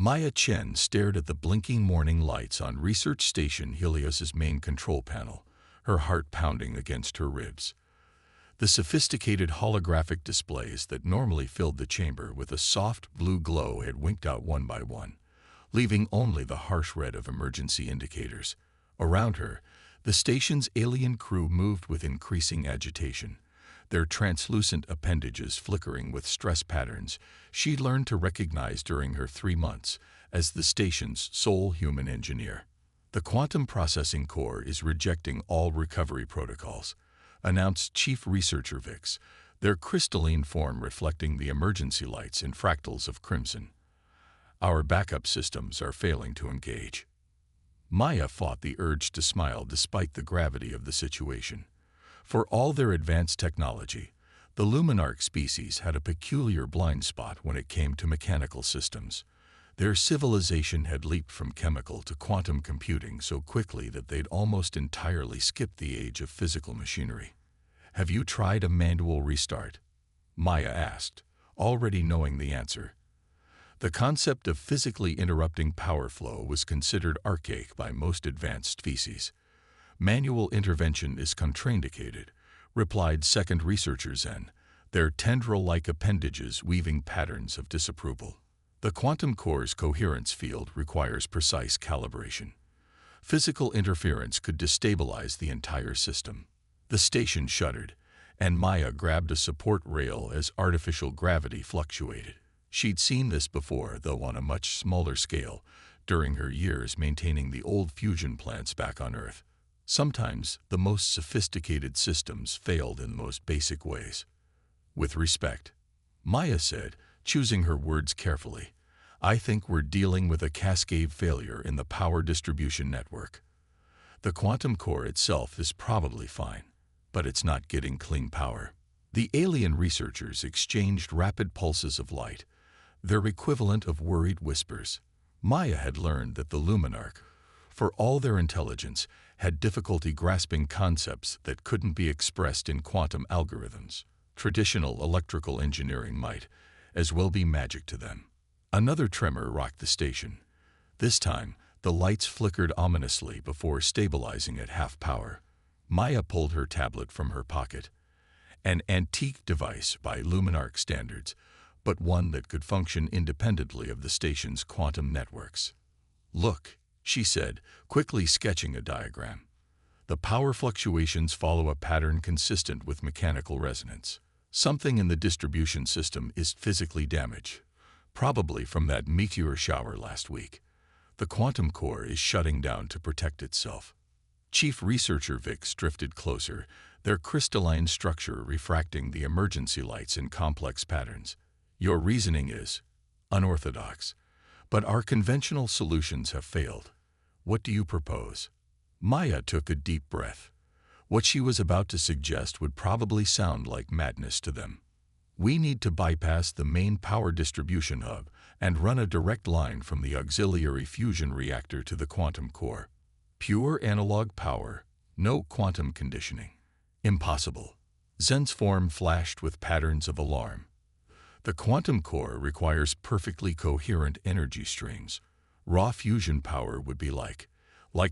Maya Chen stared at the blinking morning lights on Research Station Helios's main control panel, her heart pounding against her ribs. The sophisticated holographic displays that normally filled the chamber with a soft blue glow had winked out one by one, leaving only the harsh red of emergency indicators. Around her, the station's alien crew moved with increasing agitation, their translucent appendages flickering with stress patterns she'd learned to recognize during her 3 months as the station's sole human engineer. The quantum processing core is rejecting all recovery protocols, announced Chief Researcher Vix, their crystalline form reflecting the emergency lights in fractals of crimson. Our backup systems are failing to engage. Maya fought the urge to smile despite the gravity of the situation. For all their advanced technology, the Luminarch species had a peculiar blind spot when it came to mechanical systems. Their civilization had leaped from chemical to quantum computing so quickly that they'd almost entirely skipped the age of physical machinery. "Have you tried a manual restart?" Maya asked, already knowing the answer. The concept of physically interrupting power flow was considered archaic by most advanced species. "Manual intervention is contraindicated," replied second researcher Zen, their tendril-like appendages weaving patterns of disapproval. "The quantum core's coherence field requires precise calibration. Physical interference could destabilize the entire system." The station shuddered, and Maya grabbed a support rail as artificial gravity fluctuated. She'd seen this before, though on a much smaller scale, during her years maintaining the old fusion plants back on Earth. Sometimes the most sophisticated systems failed in the most basic ways. "With respect," Maya said, choosing her words carefully, "I think we're dealing with a cascade failure in the power distribution network. The quantum core itself is probably fine, but it's not getting clean power." The alien researchers exchanged rapid pulses of light, their equivalent of worried whispers. Maya had learned that the Luminarch, for all their intelligence, had difficulty grasping concepts that couldn't be expressed in quantum algorithms. Traditional electrical engineering might as well be magic to them. Another tremor rocked the station. This time, the lights flickered ominously before stabilizing at half power. Maya pulled her tablet from her pocket. An antique device by Luminarch standards, but one that could function independently of the station's quantum networks. "Look," she said, quickly sketching a diagram. "The power fluctuations follow a pattern consistent with mechanical resonance. Something in the distribution system is physically damaged, probably from that meteor shower last week. The quantum core is shutting down to protect itself." Chief Researcher Vix drifted closer, their crystalline structure refracting the emergency lights in complex patterns. "Your reasoning is unorthodox, but our conventional solutions have failed. What do you propose?" Maya took a deep breath. What she was about to suggest would probably sound like madness to them. "We need to bypass the main power distribution hub and run a direct line from the auxiliary fusion reactor to the quantum core. Pure analog power, no quantum conditioning." "Impossible." Zen's form flashed with patterns of alarm. "The quantum core requires perfectly coherent energy streams. Raw fusion power would be like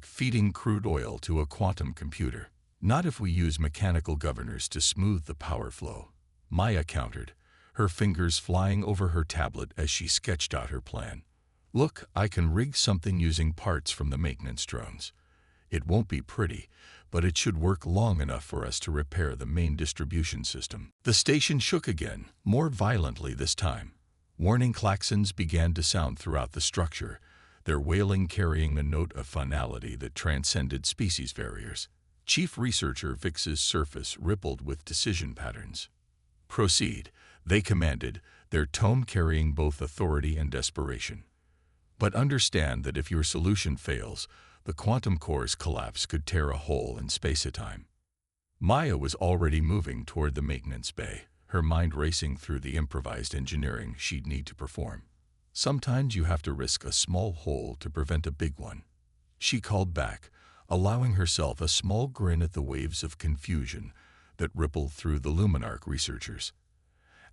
feeding crude oil to a quantum computer. Not if we use mechanical governors to smooth the power flow," Maya countered, her fingers flying over her tablet as she sketched out her plan. "Look, I can rig something using parts from the maintenance drones. It won't be pretty, but it should work long enough for us to repair the main distribution system." The station shook again, more violently this time. Warning klaxons began to sound throughout the structure, their wailing carrying a note of finality that transcended species barriers. Chief Researcher Vix's surface rippled with decision patterns. "Proceed," they commanded, their tone carrying both authority and desperation. "But understand that if your solution fails, the quantum core's collapse could tear a hole in space-time." Maya was already moving toward the maintenance bay, her mind racing through the improvised engineering she'd need to perform. "Sometimes you have to risk a small hole to prevent a big one," she called back, allowing herself a small grin at the waves of confusion that rippled through the Luminarch researchers.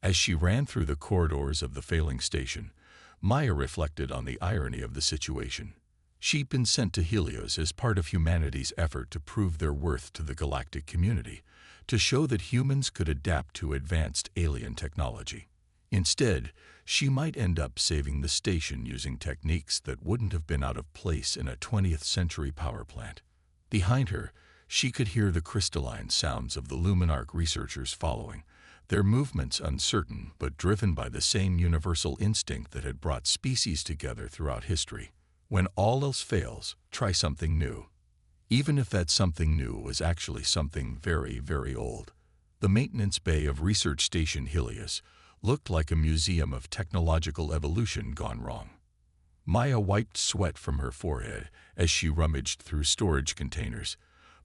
As she ran through the corridors of the failing station, Maya reflected on the irony of the situation. She'd been sent to Helios as part of humanity's effort to prove their worth to the galactic community, to show that humans could adapt to advanced alien technology. Instead, she might end up saving the station using techniques that wouldn't have been out of place in a 20th century power plant. Behind her, she could hear the crystalline sounds of the Luminarch researchers following, their movements uncertain but driven by the same universal instinct that had brought species together throughout history. When all else fails, try something new. Even if that something new was actually something very, very old. The maintenance bay of Research Station Helios looked like a museum of technological evolution gone wrong. Maya wiped sweat from her forehead as she rummaged through storage containers,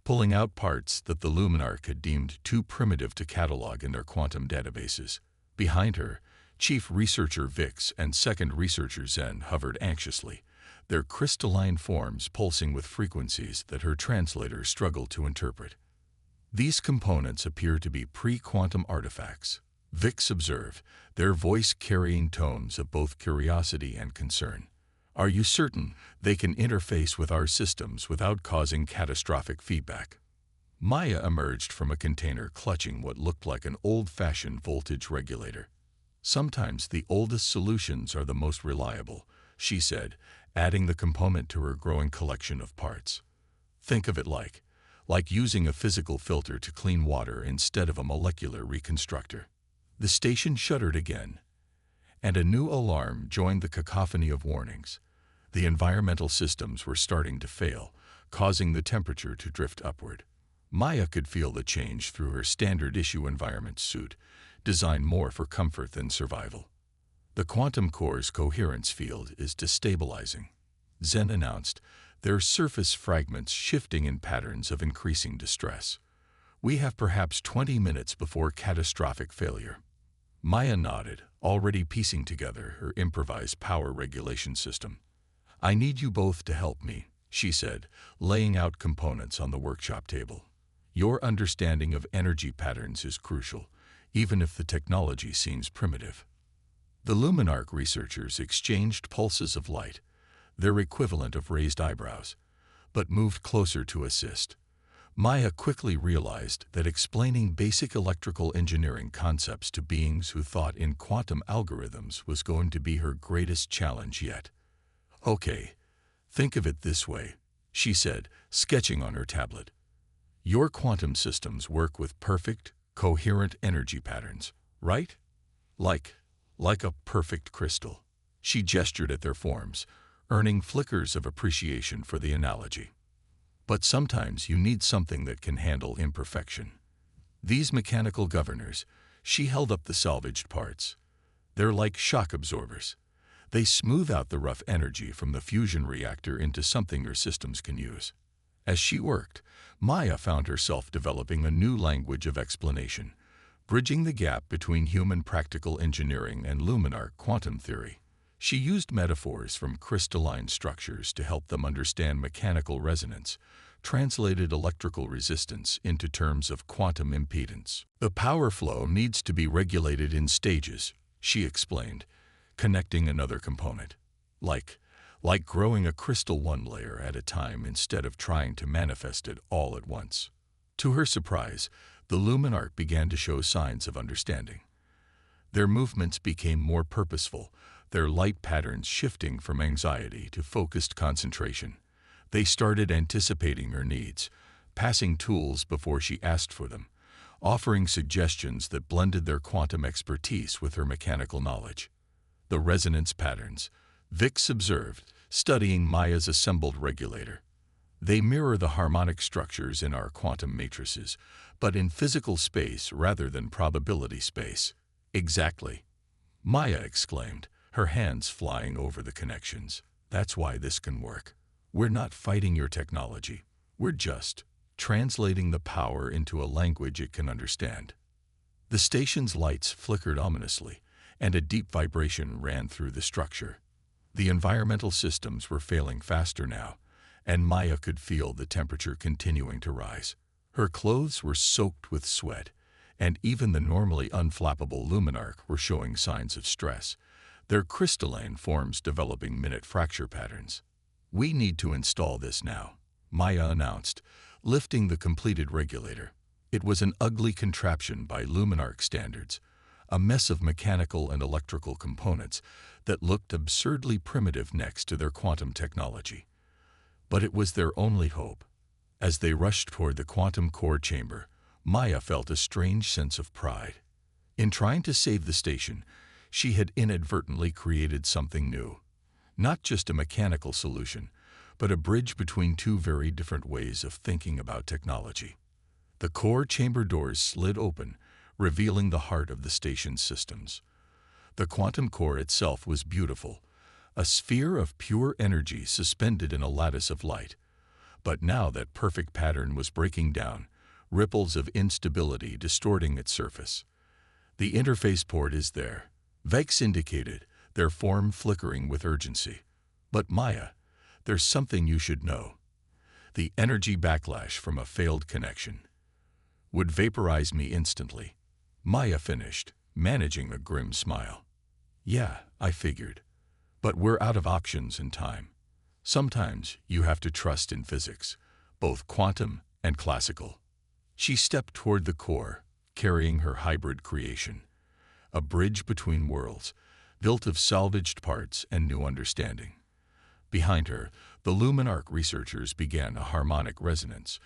pulling out parts that the Luminarch had deemed too primitive to catalog in their quantum databases. Behind her, Chief Researcher Vix and Second Researcher Zen hovered anxiously, their crystalline forms pulsing with frequencies that her translator struggled to interpret. These components appear to be pre-quantum artifacts, Vix observed, their voice carrying tones of both curiosity and concern. Are you certain they can interface with our systems without causing catastrophic feedback? Maya emerged from a container clutching what looked like an old-fashioned voltage regulator. Sometimes the oldest solutions are the most reliable, she said, adding the component to her growing collection of parts. Think of it like using a physical filter to clean water instead of a molecular reconstructor. The station shuddered again, and a new alarm joined the cacophony of warnings. The environmental systems were starting to fail, causing the temperature to drift upward. Maya could feel the change through her standard-issue environment suit, designed more for comfort than survival. The quantum core's coherence field is destabilizing, Zen announced, their surface fragments shifting in patterns of increasing distress. We have perhaps 20 minutes before catastrophic failure. Maya nodded, already piecing together her improvised power regulation system. I need you both to help me, she said, laying out components on the workshop table. Your understanding of energy patterns is crucial, even if the technology seems primitive. The Luminarch researchers exchanged pulses of light, their equivalent of raised eyebrows, but moved closer to assist. Maya quickly realized that explaining basic electrical engineering concepts to beings who thought in quantum algorithms was going to be her greatest challenge yet. Okay, think of it this way, she said, sketching on her tablet. Your quantum systems work with perfect, coherent energy patterns, right? Like a perfect crystal. She gestured at their forms, earning flickers of appreciation for the analogy. But sometimes you need something that can handle imperfection. These mechanical governors, she held up the salvaged parts. They're like shock absorbers. They smooth out the rough energy from the fusion reactor into something your systems can use. As she worked, Maya found herself developing a new language of explanation, bridging the gap between human practical engineering and Luminarch quantum theory. She used metaphors from crystalline structures to help them understand mechanical resonance, translated electrical resistance into terms of quantum impedance. The power flow needs to be regulated in stages, she explained, connecting another component. Like growing a crystal one layer at a time instead of trying to manifest it all at once. To her surprise, the Luminarch began to show signs of understanding. Their movements became more purposeful, their light patterns shifting from anxiety to focused concentration. They started anticipating her needs, passing tools before she asked for them, offering suggestions that blended their quantum expertise with her mechanical knowledge. The resonance patterns, Vix observed, studying Maya's assembled regulator. They mirror the harmonic structures in our quantum matrices, but in physical space rather than probability space. Exactly, Maya exclaimed, her hands flying over the connections. That's why this can work. We're not fighting your technology. We're just translating the power into a language it can understand. The station's lights flickered ominously, and a deep vibration ran through the structure. The environmental systems were failing faster now, and Maya could feel the temperature continuing to rise. Her clothes were soaked with sweat, and even the normally unflappable Luminarch were showing signs of stress, their crystalline forms developing minute fracture patterns. "We need to install this now," Maya announced, lifting the completed regulator. It was an ugly contraption by Luminarch standards, a mess of mechanical and electrical components that looked absurdly primitive next to their quantum technology. But it was their only hope. As they rushed toward the quantum core chamber, Maya felt a strange sense of pride. In trying to save the station, she had inadvertently created something new. Not just a mechanical solution, but a bridge between two very different ways of thinking about technology. The core chamber doors slid open, revealing the heart of the station's systems. The quantum core itself was beautiful, a sphere of pure energy suspended in a lattice of light. But now that perfect pattern was breaking down, ripples of instability distorting its surface. "The interface port is there," Vex indicated, their form flickering with urgency. "But Maya, there's something you should know. The energy backlash from a failed connection would vaporize me instantly," Maya finished, managing a grim smile. "Yeah, I figured. But we're out of options and time. Sometimes you have to trust in physics, both quantum and classical." She stepped toward the core, carrying her hybrid creation, a bridge between worlds, built of salvaged parts and new understanding. Behind her, the Luminarch researchers began a harmonic resonance,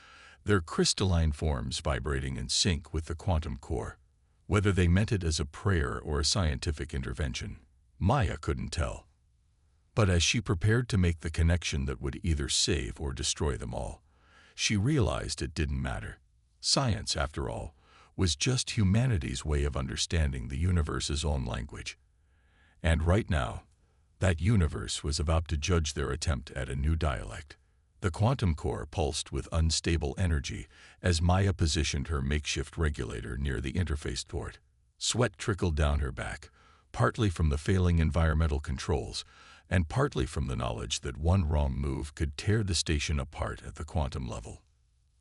their crystalline forms vibrating in sync with the quantum core. Whether they meant it as a prayer or a scientific intervention, Maya couldn't tell. But as she prepared to make the connection that would either save or destroy them all, she realized it didn't matter. Science, after all, was just humanity's way of understanding the universe's own language. And right now, that universe was about to judge their attempt at a new dialect. The quantum core pulsed with unstable energy as Maya positioned her makeshift regulator near the interface port. Sweat trickled down her back, partly from the failing environmental controls, and partly from the knowledge that one wrong move could tear the station apart at the quantum level.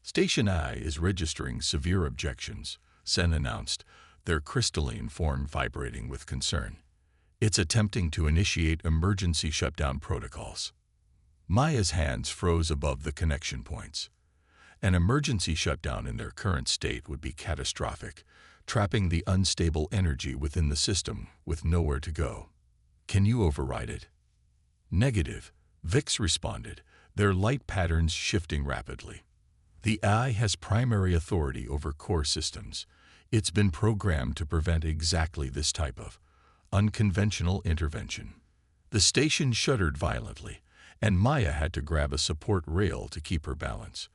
"Station I is registering severe objections," Sen announced, their crystalline form vibrating with concern. "It's attempting to initiate emergency shutdown protocols." Maya's hands froze above the connection points. An emergency shutdown in their current state would be catastrophic, trapping the unstable energy within the system with nowhere to go. "Can you override it?" "Negative," Vix responded, their light patterns shifting rapidly. "The AI has primary authority over core systems. It's been programmed to prevent exactly this type of unconventional intervention." The station shuddered violently, and Maya had to grab a support rail to keep her balance.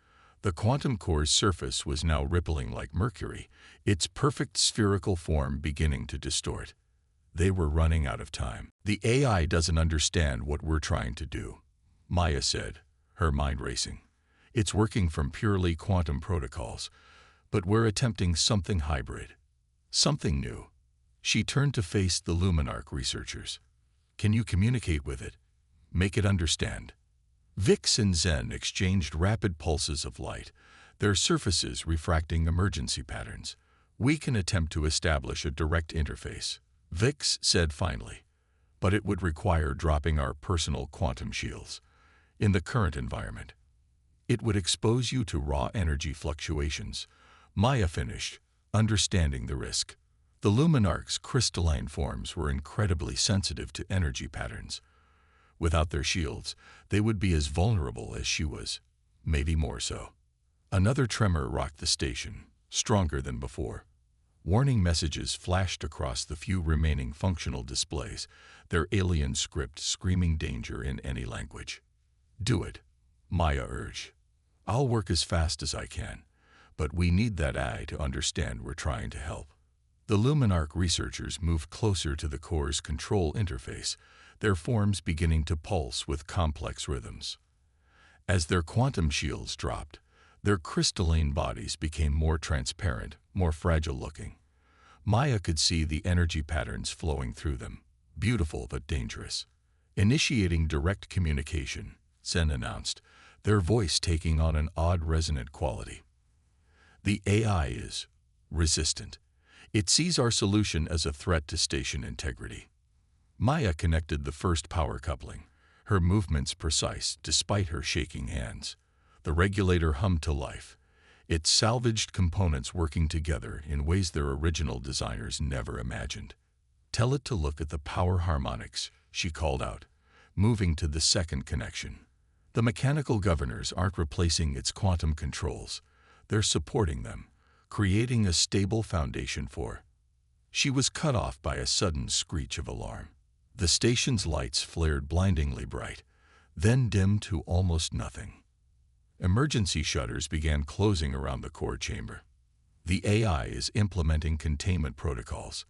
The quantum core's surface was now rippling like mercury, its perfect spherical form beginning to distort. They were running out of time. "The AI doesn't understand what we're trying to do," Maya said, her mind racing. "It's working from purely quantum protocols, but we're attempting something hybrid, something new." She turned to face the Luminarch researchers. "Can you communicate with it? Make it understand?" Vix and Zen exchanged rapid pulses of light, their surfaces refracting emergency patterns. "We can attempt to establish a direct interface," Vix said finally, "but it would require dropping our personal quantum shields. In the current environment, it would expose you to raw energy fluctuations." Maya finished, understanding the risk. The Luminarch's crystalline forms were incredibly sensitive to energy patterns. Without their shields, they would be as vulnerable as she was, maybe more so. Another tremor rocked the station, stronger than before. Warning messages flashed across the few remaining functional displays, their alien script screaming danger in any language. "Do it," Maya urged. "I'll work as fast as I can, but we need that eye to understand we're trying to help." The Luminarch researchers moved closer to the core's control interface, their forms beginning to pulse with complex rhythms. As their quantum shields dropped, their crystalline bodies became more transparent, more fragile-looking. Maya could see the energy patterns flowing through them, beautiful but dangerous. "Initiating direct communication," Zen announced, their voice taking on an odd resonant quality. "The AI is resistant. It sees our solution as a threat to station integrity." Maya connected the first power coupling, her movements precise despite her shaking hands. The regulator hummed to life, its salvaged components working together in ways their original designers never imagined. "Tell it to look at the power harmonics," she called out, moving to the second connection. The mechanical governors aren't replacing its quantum controls, they're supporting them, creating a stable foundation for. She was cut off by a sudden screech of alarm. The station's lights flared blindingly bright, then dimmed to almost nothing. Emergency shutters began closing around the core chamber. "The AI is implementing containment protocols."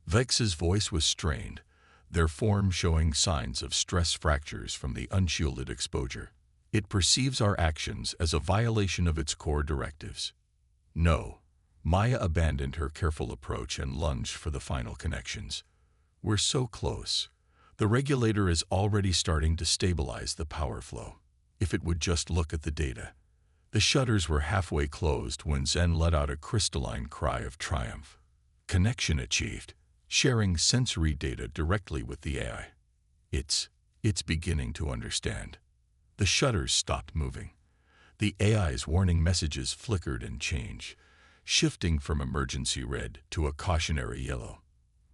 Vex's voice was strained, their form showing signs of stress fractures from the unshielded exposure. "It perceives our actions as a violation of its core directives." "No." Maya abandoned her careful approach and lunged for the final connections. "We're so close. The regulator is already starting to stabilize the power flow. If it would just look at the data." The shutters were halfway closed when Zen let out a crystalline cry of triumph. Connection achieved, sharing sensory data directly with the AI. It's beginning to understand." The shutters stopped moving. The AI's warning messages flickered and changed, shifting from emergency red to a cautionary yellow.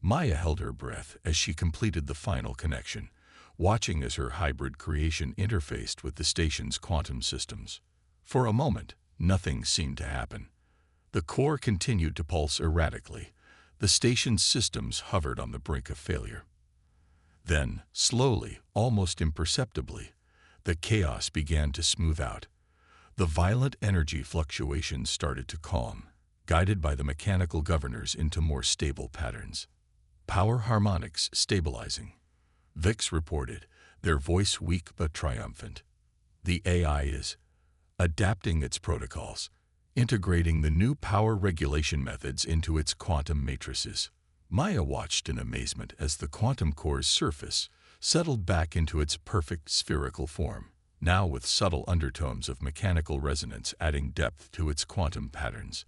Maya held her breath as she completed the final connection, watching as her hybrid creation interfaced with the station's quantum systems. For a moment, nothing seemed to happen. The core continued to pulse erratically. The station's systems hovered on the brink of failure. Then, slowly, almost imperceptibly, the chaos began to smooth out. The violent energy fluctuations started to calm, guided by the mechanical governors into more stable patterns. "Power harmonics stabilizing," Vix reported, their voice weak but triumphant. "The AI is adapting its protocols, integrating the new power regulation methods into its quantum matrices." Maya watched in amazement as the quantum core's surface settled back into its perfect spherical form, now with subtle undertones of mechanical resonance adding depth to its quantum patterns.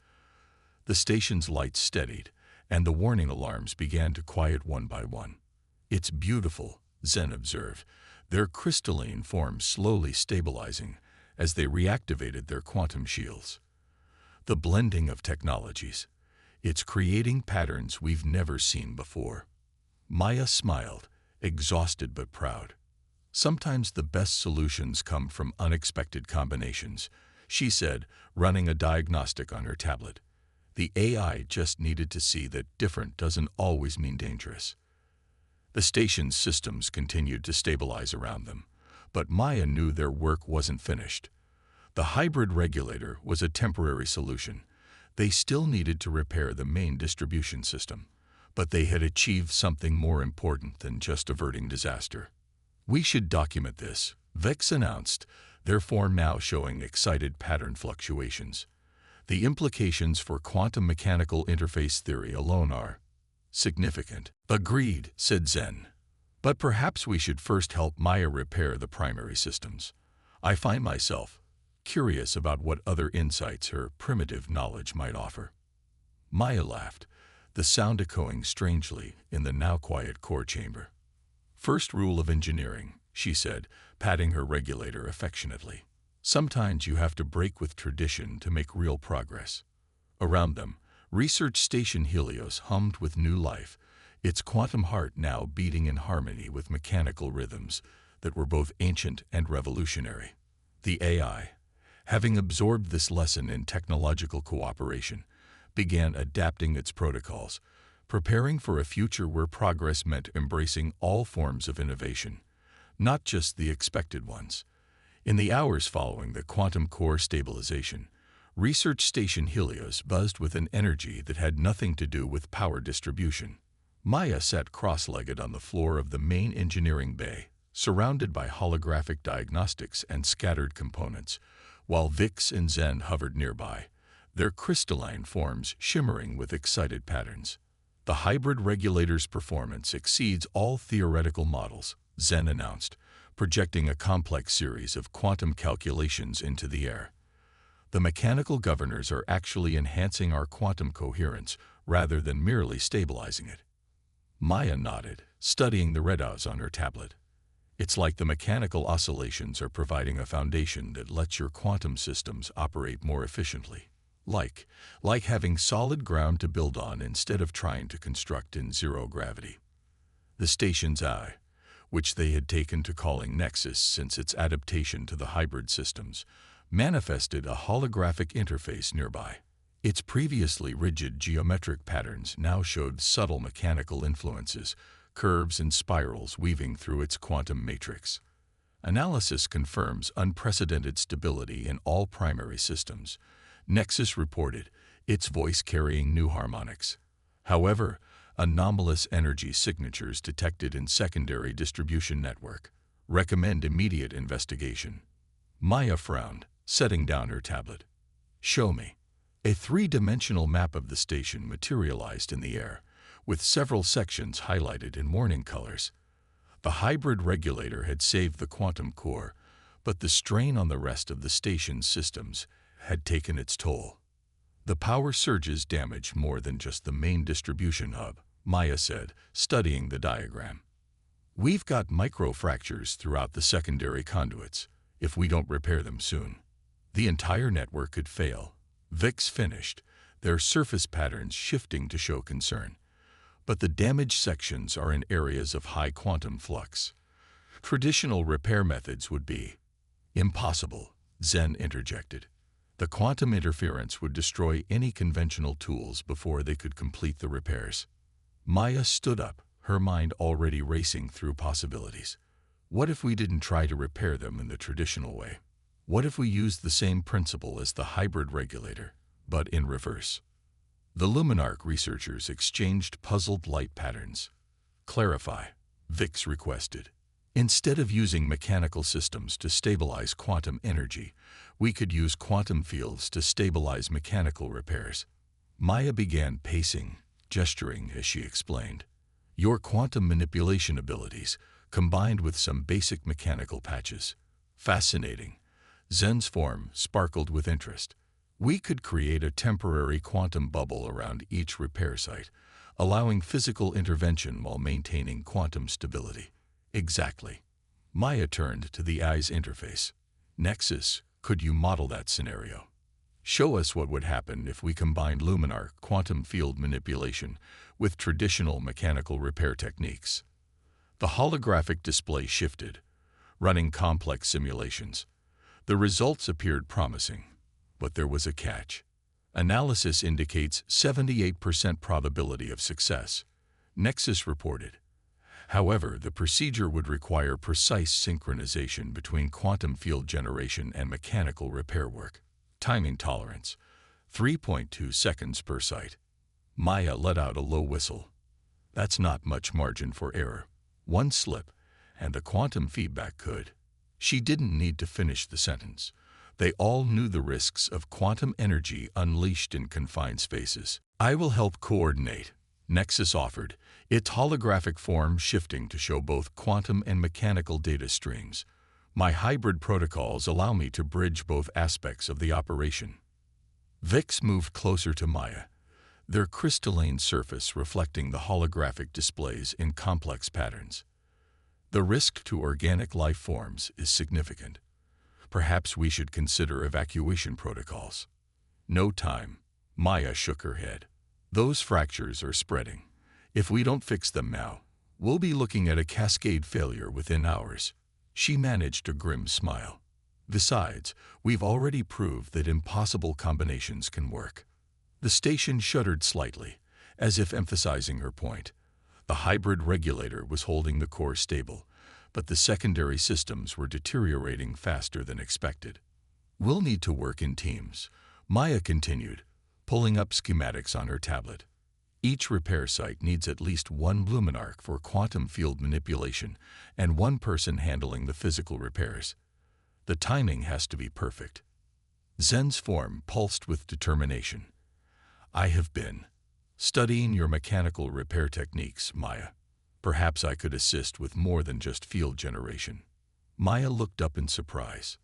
The station's lights steadied, and the warning alarms began to quiet one by one. "It's beautiful," Zen observed, their crystalline forms slowly stabilizing as they reactivated their quantum shields. "The blending of technologies. It's creating patterns we've never seen before." Maya smiled, exhausted but proud. "Sometimes the best solutions come from unexpected combinations," she said, running a diagnostic on her tablet. The AI just needed to see that different doesn't always mean dangerous. The station's systems continued to stabilize around them, but Maya knew their work wasn't finished. The hybrid regulator was a temporary solution. They still needed to repair the main distribution system, but they had achieved something more important than just averting disaster. "We should document this," Vex announced, their form now showing excited pattern fluctuations. "The implications for quantum mechanical interface theory alone are significant." "Agreed," said Zen. "But perhaps we should first help Maya repair the primary systems. I find myself curious about what other insights her primitive knowledge might offer." Maya laughed, the sound echoing strangely in the now quiet core chamber. "First rule of engineering," she said, patting her regulator affectionately. "Sometimes you have to break with tradition to make real progress." Around them, Research Station Helios hummed with new life, its quantum heart now beating in harmony with mechanical rhythms that were both ancient and revolutionary. The AI, having absorbed this lesson in technological cooperation, began adapting its protocols, preparing for a future where progress meant embracing all forms of innovation, not just the expected ones. In the hours following the quantum core stabilization, Research Station Helios buzzed with an energy that had nothing to do with power distribution. Maya sat cross-legged on the floor of the main engineering bay, surrounded by holographic diagnostics and scattered components, while Vix and Zen hovered nearby, their crystalline forms shimmering with excited patterns. "The hybrid regulator's performance exceeds all theoretical models," Zen announced, projecting a complex series of quantum calculations into the air. "The mechanical governors are actually enhancing our quantum coherence rather than merely stabilizing it." Maya nodded, studying the readouts on her tablet. It's like the mechanical oscillations are providing a foundation that lets your quantum systems operate more efficiently. Like having solid ground to build on instead of trying to construct in zero gravity. The station's eye, which they had taken to calling Nexus since its adaptation to the hybrid systems, manifested a holographic interface nearby. Its previously rigid geometric patterns now showed subtle mechanical influences, curves and spirals weaving through its quantum matrix. Analysis confirms unprecedented stability in all primary systems, Nexus reported, its voice carrying new harmonics. However, anomalous energy signatures detected in secondary distribution network. Recommend immediate investigation. Maya frowned, setting down her tablet. Show me. A three-dimensional map of the station materialized in the air, with several sections highlighted in warning colors. The hybrid regulator had saved the quantum core, but the strain on the rest of the station's systems had taken its toll. The power surges damaged more than just the main distribution hub, Maya said, studying the diagram. We've got microfractures throughout the secondary conduits. If we don't repair them soon, the entire network could fail. VIX finished, their surface patterns shifting to show concern. But the damaged sections are in areas of high quantum flux. Traditional repair methods would be impossible, Zen interjected. The quantum interference would destroy any conventional tools before they could complete the repairs. Maya stood up, her mind already racing through possibilities. What if we didn't try to repair them in the traditional way? What if we used the same principle as the hybrid regulator, but in reverse? The Luminarch researchers exchanged puzzled light patterns. Clarify, VIX requested. Instead of using mechanical systems to stabilize quantum energy, we could use quantum fields to stabilize mechanical repairs. Maya began pacing, gesturing as she explained. Your quantum manipulation abilities, combined with some basic mechanical patches. Fascinating. Zen's form sparkled with interest. We could create a temporary quantum bubble around each repair site, allowing physical intervention while maintaining quantum stability. Exactly. Maya turned to the eye's interface. Nexus, could you model that scenario? Show us what would happen if we combined Luminarch quantum field manipulation with traditional mechanical repair techniques. The holographic display shifted, running complex simulations. The results appeared promising, but there was a catch. Analysis indicates 78% probability of success, Nexus reported. However, the procedure would require precise synchronization between quantum field generation and mechanical repair work. Timing tolerance, 3.2 seconds per site. Maya let out a low whistle. That's not much margin for error. One slip, and the quantum feedback could. She didn't need to finish the sentence. They all knew the risks of quantum energy unleashed in confined spaces. I will help coordinate, Nexus offered, its holographic form shifting to show both quantum and mechanical data streams. My hybrid protocols allow me to bridge both aspects of the operation. VIX moved closer to Maya, their crystalline surface reflecting the holographic displays in complex patterns. The risk to organic life forms is significant. Perhaps we should consider evacuation protocols. No time. Maya shook her head. Those fractures are spreading. If we don't fix them now, we'll be looking at a cascade failure within hours. She managed a grim smile. Besides, we've already proved that impossible combinations can work. The station shuddered slightly, as if emphasizing her point. The hybrid regulator was holding the core stable, but the secondary systems were deteriorating faster than expected. We'll need to work in teams, Maya continued, pulling up schematics on her tablet. Each repair site needs at least one Luminarch for quantum field manipulation and one person handling the physical repairs. The timing has to be perfect. Zen's form pulsed with determination. I have been studying your mechanical repair techniques, Maya. Perhaps I could assist with more than just field generation. Maya looked up in surprise.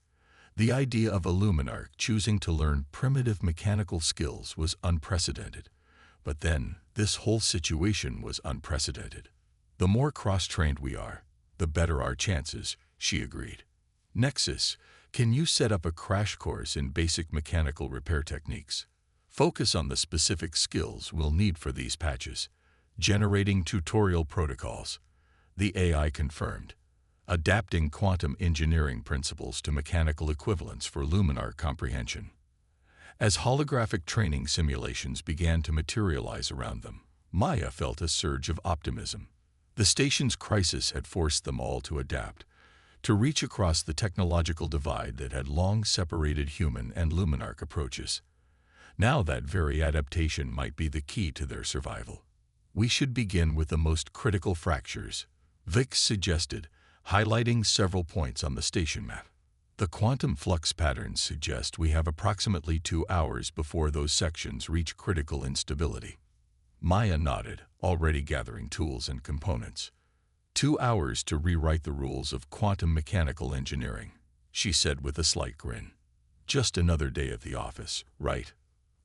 The idea of a Luminarch choosing to learn primitive mechanical skills was unprecedented, But then, this whole situation was unprecedented. The more cross-trained we are, the better our chances, she agreed. Nexus, can you set up a crash course in basic mechanical repair techniques? Focus on the specific skills we'll need for these patches. Generating tutorial protocols. The AI confirmed. Adapting quantum engineering principles to mechanical equivalents for Luminar comprehension. As holographic training simulations began to materialize around them, Maya felt a surge of optimism. The station's crisis had forced them all to adapt, to reach across the technological divide that had long separated human and Luminarch approaches. Now that very adaptation might be the key to their survival. We should begin with the most critical fractures, Vix suggested, highlighting several points on the station map. The quantum flux patterns suggest we have approximately 2 hours before those sections reach critical instability. Maya nodded, already gathering tools and components. 2 hours to rewrite the rules of quantum mechanical engineering, she said with a slight grin. Just another day at the office, right?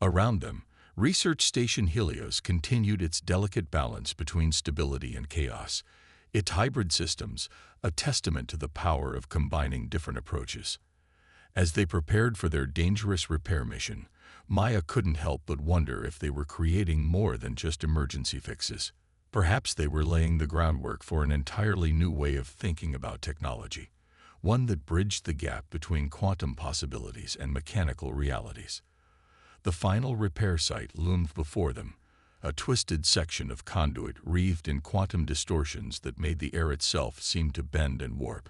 Around them, Research Station Helios continued its delicate balance between stability and chaos, its hybrid systems a testament to the power of combining different approaches. As they prepared for their dangerous repair mission, Maya couldn't help but wonder if they were creating more than just emergency fixes. Perhaps they were laying the groundwork for an entirely new way of thinking about technology, one that bridged the gap between quantum possibilities and mechanical realities. The final repair site loomed before them, a twisted section of conduit wreathed in quantum distortions that made the air itself seem to bend and warp.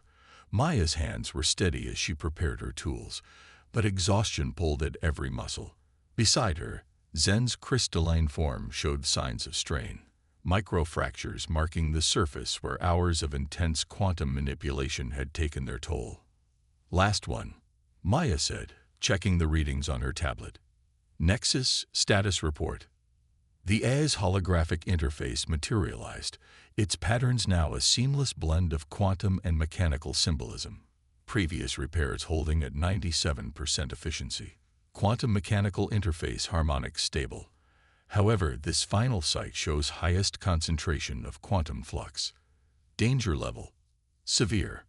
Maya's hands were steady as she prepared her tools, but exhaustion pulled at every muscle. Beside her, Zen's crystalline form showed signs of strain, microfractures marking the surface where hours of intense quantum manipulation had taken their toll. Last one, Maya said, checking the readings on her tablet. Nexus status report. The AI's holographic interface materialized, its patterns now a seamless blend of quantum and mechanical symbolism. Previous repairs holding at 97% efficiency. Quantum mechanical interface harmonics stable. However, this final site shows highest concentration of quantum flux. Danger level. Severe.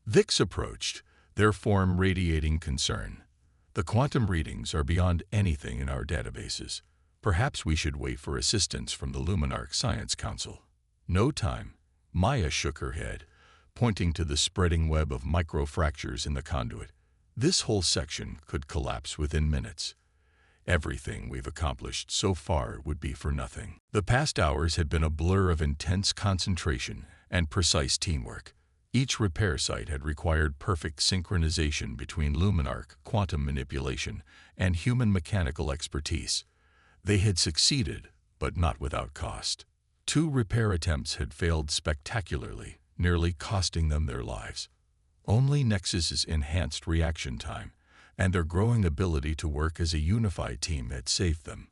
Vix approached, their form radiating concern. The quantum readings are beyond anything in our databases. Perhaps we should wait for assistance from the Luminarch Science Council. No time. Maya shook her head, pointing to the spreading web of microfractures in the conduit. This whole section could collapse within minutes. Everything we've accomplished so far would be for nothing. The past hours had been a blur of intense concentration and precise teamwork. Each repair site had required perfect synchronization between Luminarch quantum manipulation and human mechanical expertise. They had succeeded, but not without cost. 2 repair attempts had failed spectacularly, nearly costing them their lives. Only Nexus's enhanced reaction time and their growing ability to work as a unified team had saved them.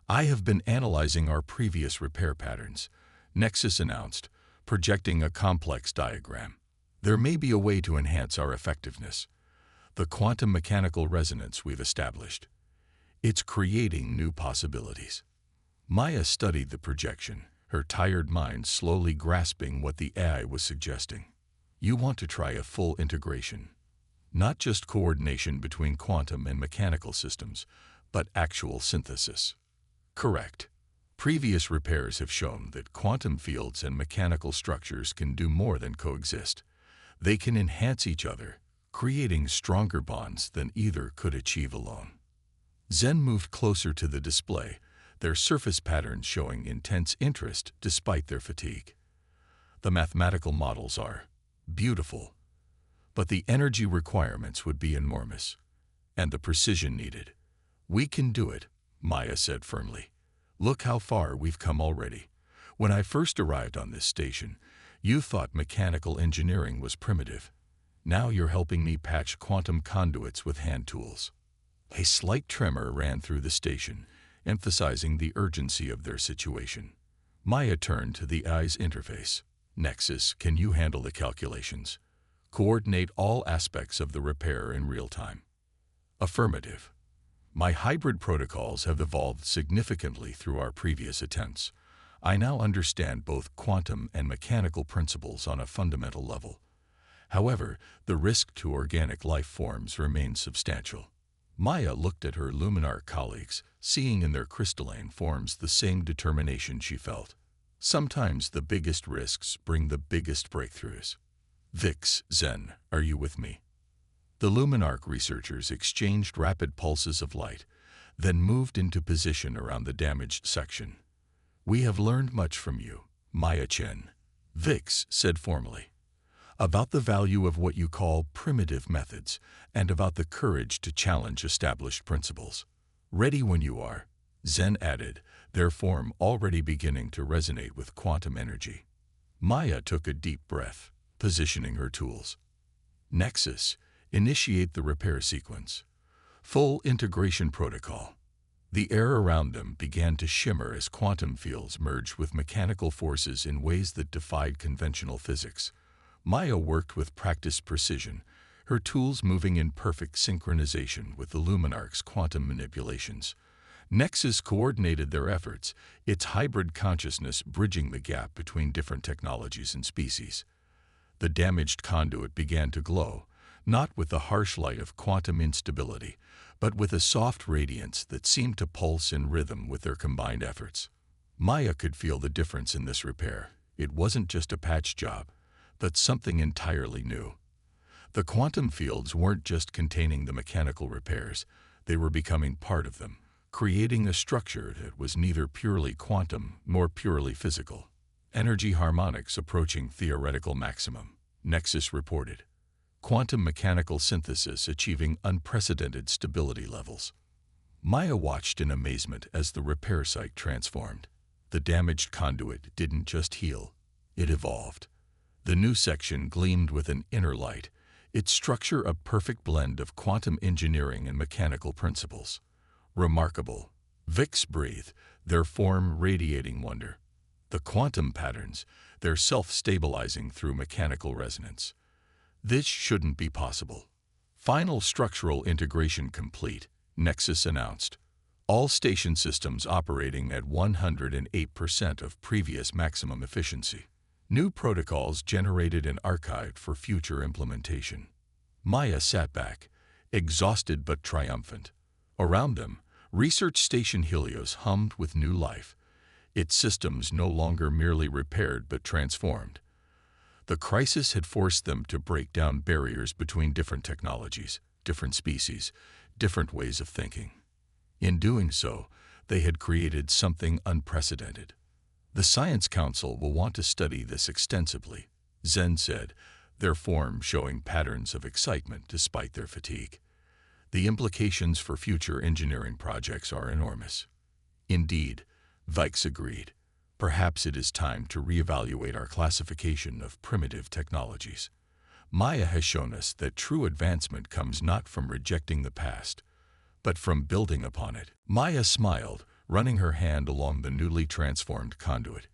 I have been analyzing our previous repair patterns, Nexus announced, projecting a complex diagram. There may be a way to enhance our effectiveness. The quantum mechanical resonance we've established. It's creating new possibilities. Maya studied the projection, her tired mind slowly grasping what the AI was suggesting. You want to try a full integration. Not just coordination between quantum and mechanical systems, but actual synthesis. Correct. Previous repairs have shown that quantum fields and mechanical structures can do more than coexist. They can enhance each other, creating stronger bonds than either could achieve alone. Zen moved closer to the display, their surface patterns showing intense interest despite their fatigue. The mathematical models are beautiful, but the energy requirements would be enormous, and the precision needed. We can do it, Maya said firmly. Look how far we've come already. When I first arrived on this station, you thought mechanical engineering was primitive. Now you're helping me patch quantum conduits with hand tools. A slight tremor ran through the station, emphasizing the urgency of their situation. Maya turned to the AI's interface. Nexus, can you handle the calculations? Coordinate all aspects of the repair in real time. Affirmative. My hybrid protocols have evolved significantly through our previous attempts. I now understand both quantum and mechanical principles on a fundamental level. However, the risk to organic life forms remains substantial. Maya looked at her Luminar colleagues, seeing in their crystalline forms the same determination she felt. Sometimes the biggest risks bring the biggest breakthroughs. Vix, Zen, are you with me? The Luminarch researchers exchanged rapid pulses of light, then moved into position around the damaged section. We have learned much from you, Maya Chen, Vix said formally, about the value of what you call primitive methods and about the courage to challenge established principles. Ready when you are, Zen added, their form already beginning to resonate with quantum energy. Maya took a deep breath, positioning her tools. Nexus, initiate the repair sequence. Full integration protocol. The air around them began to shimmer as quantum fields merged with mechanical forces in ways that defied conventional physics. Maya worked with practiced precision, her tools moving in perfect synchronization with the Luminarch's quantum manipulations. Nexus coordinated their efforts, its hybrid consciousness bridging the gap between different technologies and species. The damaged conduit began to glow, not with the harsh light of quantum instability, but with a soft radiance that seemed to pulse in rhythm with their combined efforts. Maya could feel the difference in this repair. It wasn't just a patch job, but something entirely new. The quantum fields weren't just containing the mechanical repairs, they were becoming part of them, creating a structure that was neither purely quantum nor purely physical. Energy harmonics approaching theoretical maximum, Nexus reported. Quantum mechanical synthesis achieving unprecedented stability levels. Maya watched in amazement as the repair site transformed. The damaged conduit didn't just heal, it evolved. The new section gleamed with an inner light, its structure a perfect blend of quantum engineering and mechanical principles. Remarkable, Vix breathed, their form radiating wonder. The quantum patterns, they're self-stabilizing through mechanical resonance. This shouldn't be possible. Final structural integration complete, Nexus announced. All station systems operating at 108% of previous maximum efficiency. New protocols generated and archived for future implementation. Maya sat back, exhausted but triumphant. Around them, Research Station Helios hummed with new life, its systems no longer merely repaired but transformed. The crisis had forced them to break down barriers between different technologies, different species, different ways of thinking. In doing so, they had created something unprecedented. The Science Council will want to study this extensively, Zen said, their form showing patterns of excitement despite their fatigue. The implications for future engineering projects are enormous. Indeed, Vix agreed. Perhaps it is time to reevaluate our classification of primitive technologies. Maya has shown us that true advancement comes not from rejecting the past, but from building upon it. Maya smiled, running her hand along the newly transformed conduit.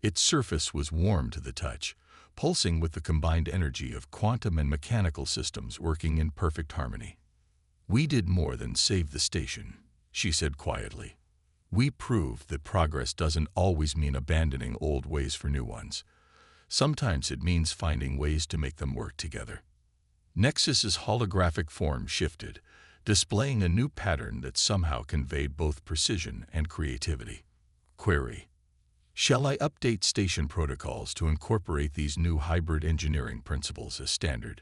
Its surface was warm to the touch, pulsing with the combined energy of quantum and mechanical systems working in perfect harmony. We did more than save the station, she said quietly. We proved that progress doesn't always mean abandoning old ways for new ones. Sometimes it means finding ways to make them work together. Nexus's holographic form shifted, displaying a new pattern that somehow conveyed both precision and creativity. Query: shall I update station protocols to incorporate these new hybrid engineering principles as standard?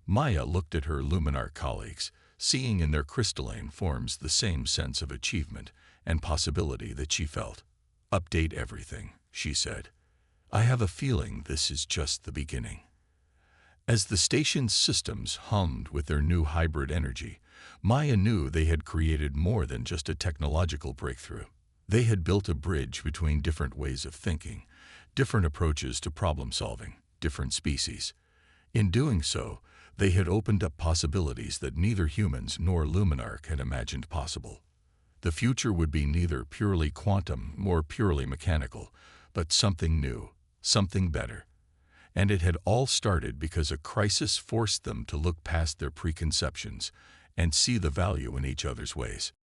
Maya looked at her Luminar colleagues, seeing in their crystalline forms the same sense of achievement and possibility that she felt. Update everything, she said. I have a feeling this is just the beginning. As the station's systems hummed with their new hybrid energy, Maya knew they had created more than just a technological breakthrough. They had built a bridge between different ways of thinking, different approaches to problem solving, different species. In doing so, they had opened up possibilities that neither humans nor Luminarch had imagined possible. The future would be neither purely quantum nor purely mechanical, but something new, something better. And it had all started because a crisis forced them to look past their preconceptions and see the value in each other's ways.